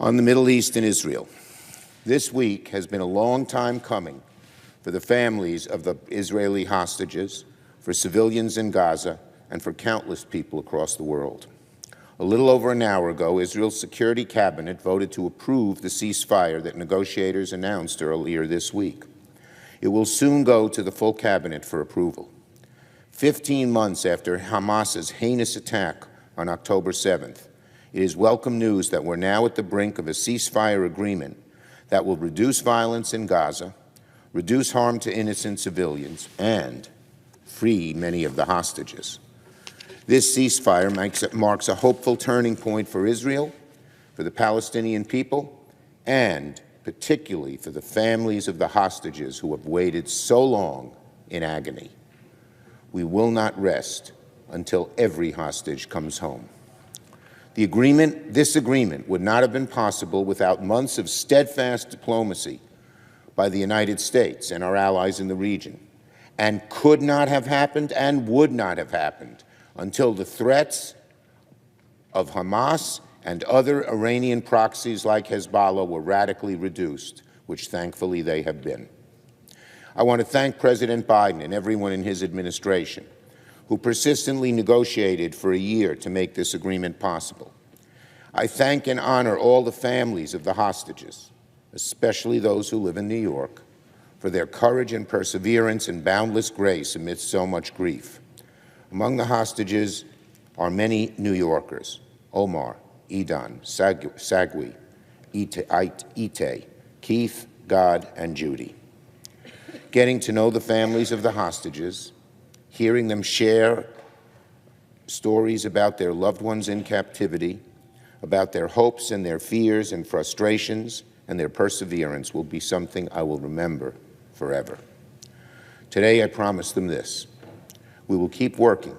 On the Middle East and Israel, this week has been a long time coming for the families of the Israeli hostages, for civilians in Gaza, and for countless people across the world. A little over an hour ago, Israel's Security Cabinet voted to approve the ceasefire that negotiators announced earlier this week. It will soon go to the full cabinet for approval. 15 months after Hamas's heinous attack on October 7th, it is welcome news that we're now at the brink of a ceasefire agreement that will reduce violence in Gaza, reduce harm to innocent civilians, and free many of the hostages. This ceasefire marks a hopeful turning point for Israel, for the Palestinian people, and particularly for the families of the hostages who have waited so long in agony. We will not rest until every hostage comes home. This agreement would not have been possible without months of steadfast diplomacy by the United States and our allies in the region, and could not have happened and would not have happened until the threats of Hamas and other Iranian proxies like Hezbollah were radically reduced, which thankfully they have been. I want to thank President Biden and everyone in his administration who persistently negotiated for a year to make this agreement possible. I thank and honor all the families of the hostages, especially those who live in New York, for their courage and perseverance and boundless grace amidst so much grief. Among the hostages are many New Yorkers: Omar, Idan, Sagwi, Ite, Keith, God, and Judy. Getting to know the families of the hostages, hearing them share stories about their loved ones in captivity, about their hopes and their fears and frustrations and their perseverance will be something I will remember forever. Today I promise them this: we will keep working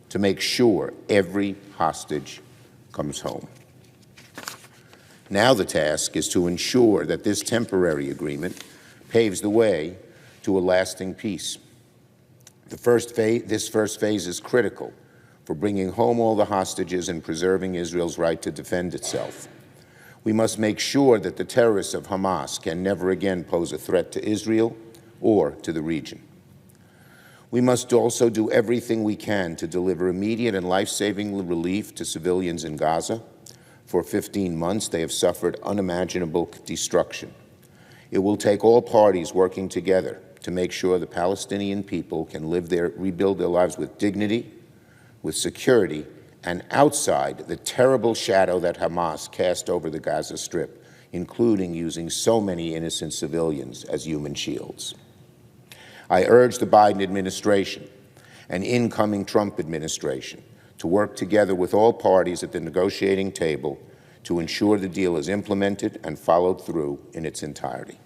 to make sure every hostage comes home. Now the task is to ensure that this temporary agreement paves the way to a lasting peace. This first phase is critical for bringing home all the hostages and preserving Israel's right to defend itself. We must make sure that the terrorists of Hamas can never again pose a threat to Israel or to the region. We must also do everything we can to deliver immediate and life-saving relief to civilians in Gaza. For 15 months, they have suffered unimaginable destruction. It will take all parties working together to make sure the Palestinian people can rebuild their lives with dignity, with security, and outside the terrible shadow that Hamas cast over the Gaza Strip, including using so many innocent civilians as human shields. I urge the Biden administration and incoming Trump administration to work together with all parties at the negotiating table to ensure the deal is implemented and followed through in its entirety.